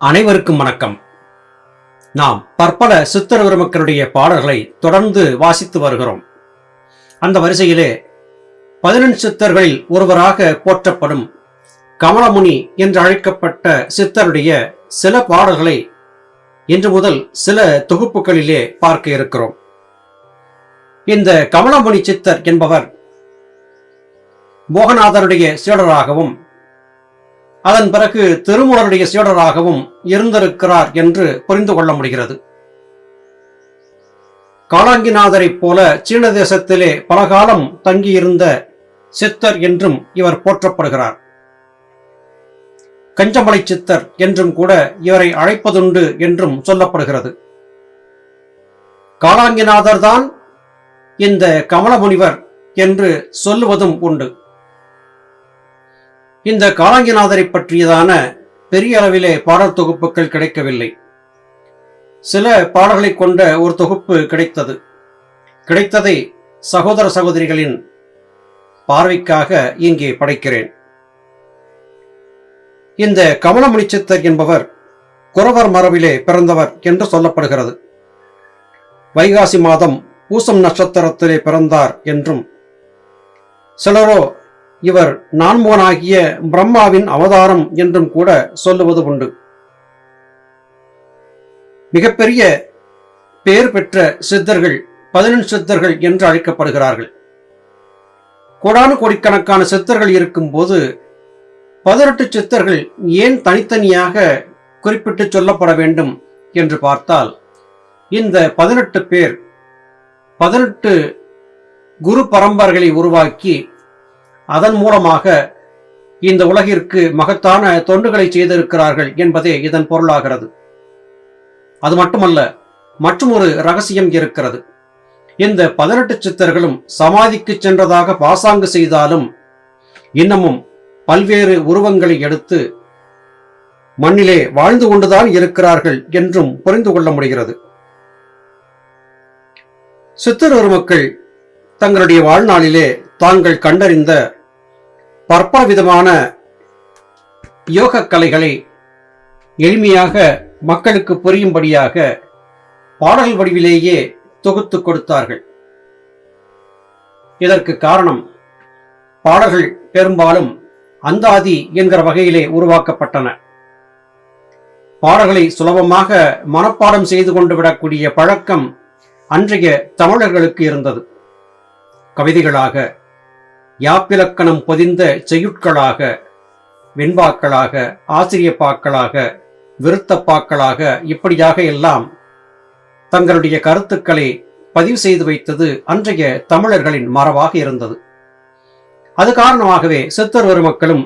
அனைவருக்கும் வணக்கம். நாம் பற்பல சித்தர் பெருமக்களுடைய பாடல்களை தொடர்ந்து வாசித்து வருகிறோம். அந்த வரிசையிலே 11 சித்தர்களில் ஒருவராக போற்றப்படும் கமலமுனி என்று அழைக்கப்பட்ட சித்தருடைய சில பாடல்களை இன்று முதல் சில தொகுப்புகளிலே பார்க்க இருக்கிறோம். இந்த கமலமுனி சித்தர் என்பவர் மோகநாதருடைய சீடராகவும் அதன் பிறகு திருமூலருடைய சீடராகவும் இருந்திருக்கிறார் என்று புரிந்து கொள்ள முடிகிறது. காலாங்கிநாதரைப் போல சீன தேசத்திலே பலகாலம் தங்கியிருந்த சித்தர் என்றும் இவர் போற்றப்படுகிறார். கஞ்சமலை சித்தர் என்றும் கூட இவரை அழைப்பதுண்டு என்றும் சொல்லப்படுகிறது. காலாங்கிநாதர் தான் இந்த கமலமுனிவர் என்று சொல்லுவதும் உண்டு. இந்த காலாங்கிநாதரை பற்றியதான பெரிய அளவிலே பாடல் தொகுப்புகள் கிடைக்கவில்லை. சில பாடல்களை கொண்ட ஒரு தொகுப்பு கிடைத்ததை சகோதர சகோதரிகளின் பார்வைக்காக இங்கே படைக்கிறேன். இந்த கமலமுனி சித்தர் என்பவர் குறவர் மரபிலே பிறந்தவர் என்று சொல்லப்படுகிறது. வைகாசி மாதம் பூசம் நட்சத்திரத்திலே பிறந்தார் என்றும், சிலரோ இவர் நான்முகனாகிய பிரம்மாவின் அவதாரம் என்றும் கூட சொல்லுவது உண்டு. மிகப்பெரிய பெயர் பெற்ற சித்தர்கள் 11 சித்தர்கள் என்று அழைக்கப்படுகிறார்கள். கோடானு கோடிக்கணக்கான சித்தர்கள் இருக்கும் போது 18 சித்தர்கள் ஏன் தனித்தனியாக குறிப்பிட்டு சொல்லப்பட வேண்டும் என்று பார்த்தால், இந்த 18 பேர் 18 குரு பரம்பரைகளை உருவாக்கி அதன் மூலமாக இந்த உலகிற்கு மகத்தான தொண்டுகளை செய்திருக்கிறார்கள் என்பதே இதன் பொருளாகிறது. அது மட்டுமல்ல, மற்றும் ஒரு ரகசியம் இருக்கிறது. இந்த 18 சித்தர்களும் சமாதிக்கு சென்றதாக பாசாங்கு செய்தாலும் இன்னமும் பல்வேறு உருவங்களை எடுத்து மண்ணிலே வாழ்ந்து கொண்டுதான் இருக்கிறார்கள் என்றும் புரிந்து கொள்ள முடிகிறது. சித்தர் பெருமக்கள் தங்களுடைய வாழ்நாளிலே தாங்கள் கண்டறிந்த பற்பல விதமான யோக கலைகளை எளிமையாக மக்களுக்கு புரியும்படியாக பாடல் வடிவிலேயே தொகுத்து கொடுத்தார்கள். இதற்கு காரணம், பாடல்கள் பெரும்பாலும் அந்தாதி என்கிற வகையிலே உருவாக்கப்பட்டன. பாடல்களை சுலபமாக மனப்பாடம் செய்து கொண்டு விடக்கூடிய பழக்கம் அன்றைய தமிழர்களுக்கு இருந்தது. கவிதைகளாக, யாப்பிலக்கணம் பொதிந்த செய்யுட்களாக, வெண்பாக்களாக, ஆசிரியப்பாக்களாக, விருத்தப்பாக்களாக, இப்படியாக எல்லாம் தங்களுடைய கருத்துக்களை பதிவு செய்து வைத்தது அன்றைய தமிழர்களின் மரபாக இருந்தது. அது காரணமாகவே சித்தர் பெருமக்களும்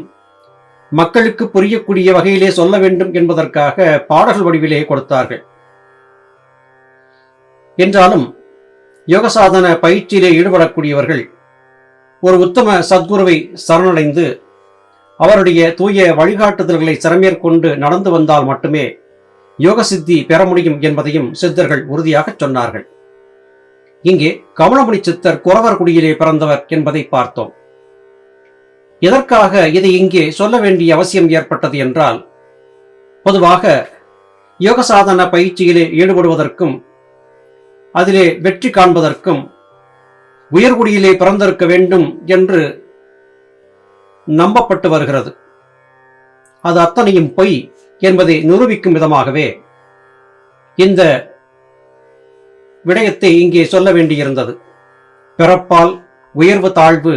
மக்களுக்கு புரியக்கூடிய வகையிலே சொல்ல வேண்டும் என்பதற்காக பாடல்கள் வடிவிலே கொடுத்தார்கள். என்றாலும் யோகசாதன பயிற்சியிலே ஈடுபடக்கூடியவர்கள் ஒரு உத்தம சத்குருவை சரணடைந்து அவருடைய தூய வழிகாட்டுதல்களை சிறமேற்கொண்டு நடந்து வந்தால் மட்டுமே யோக சித்தி பெற முடியும் என்பதையும் சித்தர்கள் உறுதியாக சொன்னார்கள். இங்கே கமலமுனி சித்தர் குறவர் குடியிலே பிறந்தவர் என்பதை பார்த்தோம். எதற்காக இதை இங்கே சொல்ல வேண்டிய அவசியம் ஏற்பட்டது என்றால், பொதுவாக யோகசாதன பயிற்சியிலே ஈடுபடுவதற்கும் அதிலே வெற்றி காண்பதற்கும் உயர்குடியிலே பிறந்திருக்க வேண்டும் என்று நம்பப்பட்டு வருகிறது. அது அத்தனையும் பொய் என்பதை நிரூபிக்கும் விதமாகவே இந்த விடயத்தை இங்கே சொல்ல வேண்டியிருந்தது. பிறப்பால் உயர்வு தாழ்வு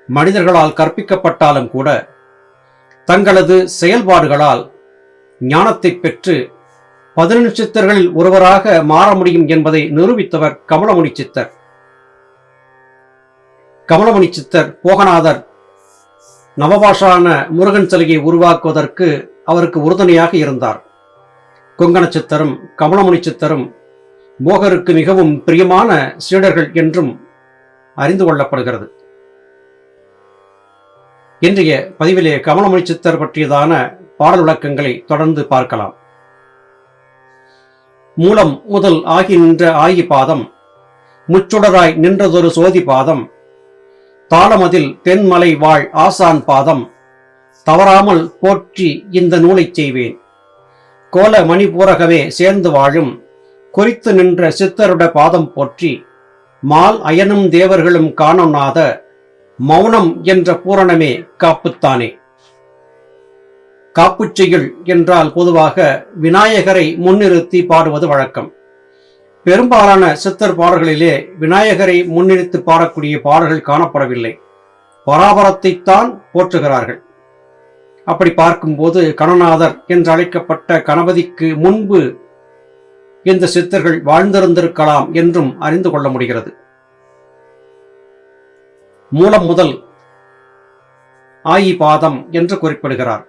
மனிதர்களால் கற்பிக்கப்பட்டாலும் கூட தங்களது செயல்பாடுகளால் ஞானத்தை பெற்று 11 சித்தர்களில் ஒருவராக மாற முடியும் என்பதை நிரூபித்தவர் கமலமுனி சித்தர். கமலமுனி சித்தர் போகநாதர் நவபாஷான முருகன் சிலையை உருவாக்குவதற்கு அவருக்கு உறுதுணையாக இருந்தார். கொங்கண சித்தரும் கமலமுனி சித்தரும் போகருக்கு மிகவும் பிரியமான சீடர்கள் என்றும் அறிந்து கொள்ளப்படுகிறது. இன்றைய பதிவிலே கமலமுனி சித்தர் பற்றியதான பாடல் விளக்கங்களை தொடர்ந்து பார்க்கலாம். மூலம் முதல் ஆகி நின்ற ஆயி பாதம், முச்சுடராய் நின்றதொரு சோதி பாதம், தாளமதில் தென்மலை வாழ் ஆசான் பாதம், தவறாமல் போற்றி இந்த நூலைச் செய்வேன், கோல மணிபூரகமே சேர்ந்து வாழும் குறித்து நின்ற சித்தருட பாதம் போற்றி மால் அயனும் தேவர்களும் காணொணாத மௌனம் என்ற பூரணமே காப்புத்தானே. காப்புச் செய்யுள் என்றால் பொதுவாக விநாயகரை முன்னிறுத்தி பாடுவது வழக்கம். பெரும்பாலான சித்தர் பாடல்களிலே விநாயகரை முன்னிறுத்தி பாடக்கூடிய பாடல்கள் காணப்படவில்லை. பராபரத்தைத்தான் போற்றுகிறார்கள். அப்படி பார்க்கும்போது கணநாதர் என்று அழைக்கப்பட்ட கணபதிக்கு முன்பு இந்த சித்தர்கள் வாழ்ந்திருந்திருக்கலாம் என்றும் அறிந்து கொள்ள முடிகிறது. மூலம் முதல் ஆயி பாதம் என்று குறிப்பிடுகிறார்.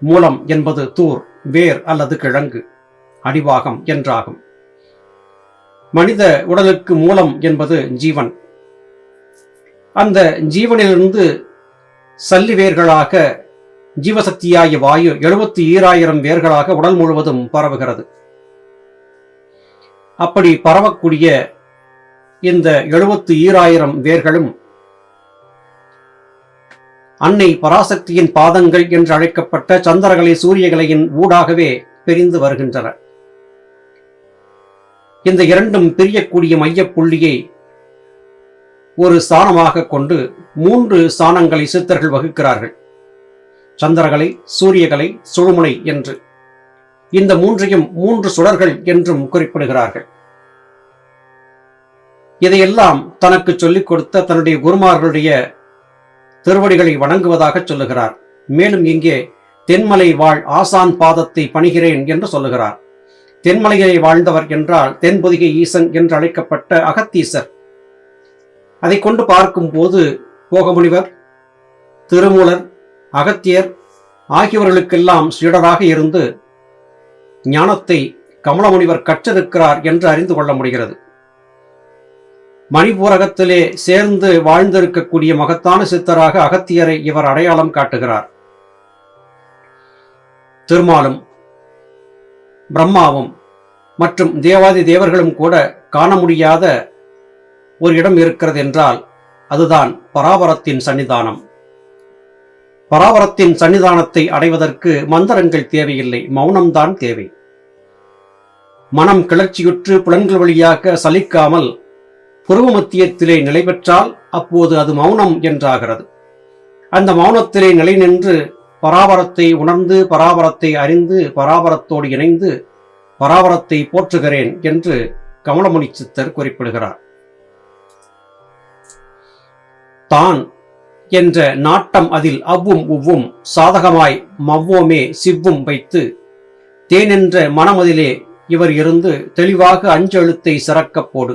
மூலம் என்பது தூர், வேர் அல்லது கிழங்கு, அடிவாகம் என்றாகும். மனித உடலுக்கு மூலம் என்பது ஜீவன். அந்த ஜீவனிலிருந்து சல்லி வேர்களாக ஜீவசக்தியாகிய வாயு 72,000 வேர்களாக உடல் முழுவதும் பரவுகிறது. அப்படி பரவக்கூடிய இந்த 72,000 வேர்களும் அன்னை பராசக்தியின் பாதங்கள் என்று அழைக்கப்பட்ட சந்திரகலை சூரியகலையின் ஊடாகவே பிரிந்து வருகின்றன. இந்த இரண்டும் பிரியக்கூடிய மையப்புள்ளியை ஒரு ஸ்தானமாக கொண்டு 3 ஸ்தானங்களை சித்தர்கள் வகுக்கிறார்கள். சந்திரகலை, சூரியகலை, சுழுமுனை என்று. இந்த 3ஐயும் 3 சுடர்கள் என்றும் குறிப்பிடுகிறார்கள். இதையெல்லாம் தனக்கு சொல்லிக் கொடுத்த தன்னுடைய குருமார்களுடைய திருவடிகளை வணங்குவதாக சொல்லுகிறார். மேலும் இங்கே தென்மலை வாழ் ஆசான் பாதத்தை பணிகிறேன் என்று சொல்லுகிறார். தென்மலையை வாழ்ந்தவர் என்றால் தென்பொதிகை ஈசன் என்று அழைக்கப்பட்ட அகத்தீசர். அதை கொண்டு பார்க்கும் போது போகமுனிவர், திருமூலர், அகத்தியர் ஆகியவர்களுக்கெல்லாம் சீடராக இருந்து ஞானத்தை கமலமுனிவர் கற்றிருக்கிறார் என்று அறிந்து கொள்ள முடிகிறது. மணிபூரகத்திலே சேர்ந்து வாழ்ந்திருக்கக்கூடிய மகத்தான சித்தராக அகத்தியரை இவர் அடையாளம் காட்டுகிறார். திருமாலும் பிரம்மாவும் மற்றும் தேவாதி தேவர்களும் கூட காண முடியாத ஒரு இடம் இருக்கிறது என்றால் அதுதான் பராபரத்தின் சன்னிதானம். பராபரத்தின் சன்னிதானத்தை அடைவதற்கு மந்திரங்கள் தேவையில்லை, மௌனம்தான் தேவை. மனம் கிளர்ச்சியுற்று புலன்கள் வழியாக சலிக்காமல் புருவ மத்தியத்திலே நிலை பெற்றால் அப்போது அது மௌனம் என்றாகிறது. அந்த மௌனத்திலே நிலை நின்று பராபரத்தை உணர்ந்து, பராபரத்தை அறிந்து, பராபரத்தோடு இணைந்து பராபரத்தை போற்றுகிறேன் என்று கமலமுனி சித்தர் குறிப்பிடுகிறார். தான் என்ற நாட்டம் அதில் அவ்வும் உவ்வும் சாதகமாய் மவ்வோமே சிவ்வும் வைத்து தேனென்ற மனமதிலே இவர் இருந்து தெளிவாக 5 எழுத்தை சிறக்கப் போடு.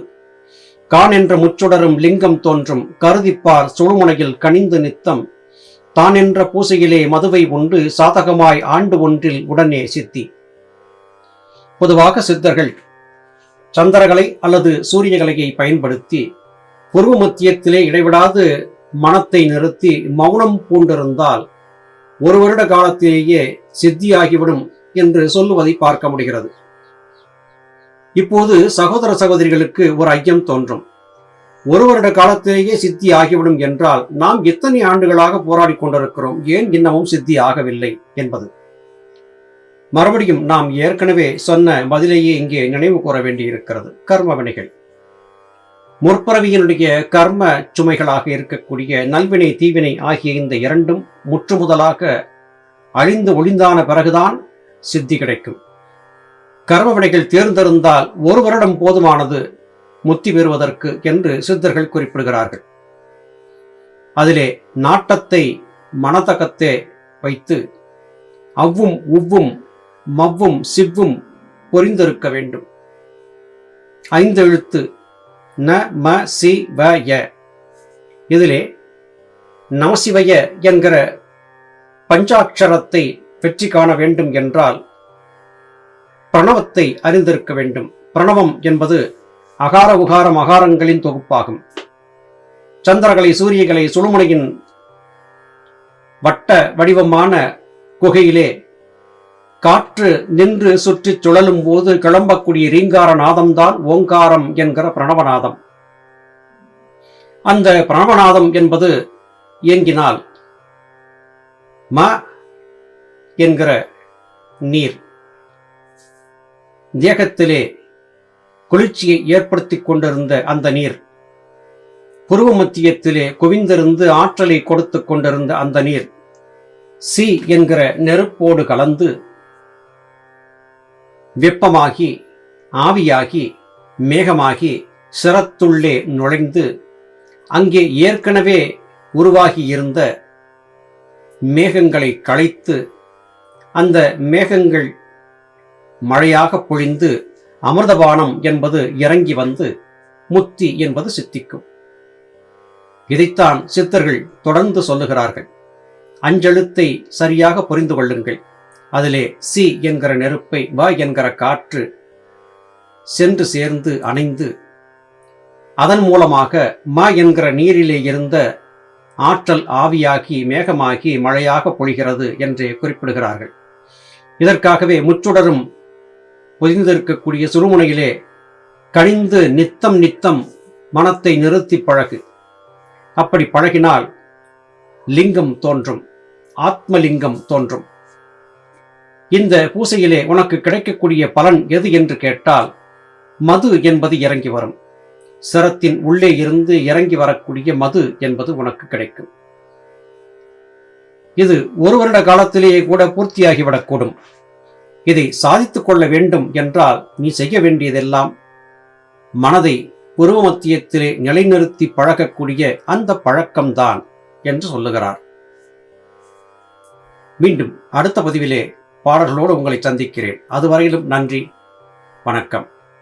கான் என்ற முச்சுடரும் லிங்கம் தோன்றும் கருதிப்பார் சுழுமுனையில் கனிந்து நித்தம் தான் என்ற பூசையிலே மதுவை உண்டு சாதகமாய் ஆண்டு ஒன்றில் உடனே சித்தி. பொதுவாக சித்தர்கள் சந்திரகலை அல்லது சூரியகலையை பயன்படுத்தி புருவ மத்தியத்திலே இடைவிடாது மனத்தை நிறுத்தி மௌனம் பூண்டிருந்தால் 1 வருட காலத்திலேயே சித்தியாகிவிடும் என்று சொல்லுவதை பார்க்க முடிகிறது. இப்போது சகோதர சகோதரிகளுக்கு ஒரு ஐயம் தோன்றும். 1 வருட காலத்திலேயே சித்தி ஆகிவிடும் என்றால் நாம் எத்தனை ஆண்டுகளாக போராடி கொண்டிருக்கிறோம், ஏன் இன்னமும் சித்தி ஆகவில்லை என்பது. மறுபடியும் நாம் ஏற்கனவே சொன்ன பதிலேயே இங்கே நினைவு கூற வேண்டியிருக்கிறது. கர்ம வினைகள், முற்பிறவியினுடைய கர்ம சுமைகளாக இருக்கக்கூடிய நல்வினை தீவினை ஆகிய இந்த இரண்டும் முற்றுமுதலாக அழிந்து ஒளிந்தான பிறகுதான் சித்தி கிடைக்கும். கர்ம வினைகள் தேர்ந்தெடுந்தால் 1 வருடம் போதுமானது முத்தி பெறுவதற்கு என்று சித்தர்கள் குறிப்பிடுகிறார்கள். அதிலே நாட்டத்தை மனதகத்தே வைத்து அவ்வும் உவ்வும் மவ்வும் சிவ்வும் பொறிந்திருக்க வேண்டும். 5 எழுத்து ந ம சி வ ய. இதிலே நமசிவய என்கிற பஞ்சாட்சரத்தை வெற்றி காண வேண்டும் என்றால் பிரணவத்தை அறிந்திருக்க வேண்டும். பிரணவம் என்பது அகார உகார மகாரங்களின் தொகுப்பாகும். சந்திரகலை சூரியகலை சுழுமுனையின் வட்ட வடிவமான குகையிலே காற்று நின்று சுற்றி சுழலும் போது கிளம்பக்கூடிய ரீங்கார நாதம்தான் ஓங்காரம் என்கிற பிரணவநாதம். அந்த பிரணவநாதம் என்பது இயங்கினால் ம என்கிற நீர், தேகத்திலே குளிர்ச்சியை ஏற்படுத்திக் கொண்டிருந்த அந்த நீர், புருவ மத்தியத்திலே குவிந்திருந்து ஆற்றலை கொடுத்து கொண்டிருந்த அந்த நீர் சி என்கிற நெருப்போடு கலந்து வெப்பமாகி ஆவியாகி மேகமாகி சிரத்துள்ளே நுழைந்து அங்கே ஏற்கனவே உருவாகியிருந்த மேகங்களை களைத்து அந்த மேகங்கள் மழையாக பொழிந்து அமிர்தபானம் என்பது இறங்கி வந்து முக்தி என்பது சித்திக்கும். இதைத்தான் சித்தர்கள் தொடர்ந்து சொல்லுகிறார்கள். அஞ்செழுத்தை சரியாக புரிந்து கொள்ளுங்கள். அதிலே சி என்கிற நெருப்பை வ என்கிற காற்று சென்று சேர்ந்து அணைந்து அதன் மூலமாக ம என்கிற நீரிலே இருந்த ஆற்றல் ஆவியாகி மேகமாகி மழையாக பொழிகிறது என்றே குறிப்பிடுகிறார்கள். இதற்காகவே முச்சுடரும் பொதிந்திருக்கக்கூடிய சுருமுனையிலே கனிந்து நித்தம் நித்தம் மனத்தை நிறுத்தி பழகு. அப்படி பழகினால் லிங்கம் தோன்றும், ஆத்மலிங்கம் தோன்றும். இந்த பூசையிலே உனக்கு கிடைக்கக்கூடிய பலன் எது என்று கேட்டால் மது என்பது இறங்கி வரும். சிரத்தின் உள்ளே இருந்து இறங்கி வரக்கூடிய மது என்பது உனக்கு கிடைக்கும். இது ஒரு வருட காலத்திலேயே கூட பூர்த்தியாகிவிடக்கூடும். இதை சாதித்துக் கொள்ள வேண்டும் என்றால் நீ செய்ய வேண்டியதெல்லாம் மனதை உருவ மத்தியத்திலே நிலைநிறுத்தி பழகக்கூடிய அந்த பழக்கம்தான் என்று சொல்லுகிறார். மீண்டும் அடுத்த பதிவிலே பாடல்களோடு உங்களை சந்திக்கிறேன். அதுவரையிலும் நன்றி, வணக்கம்.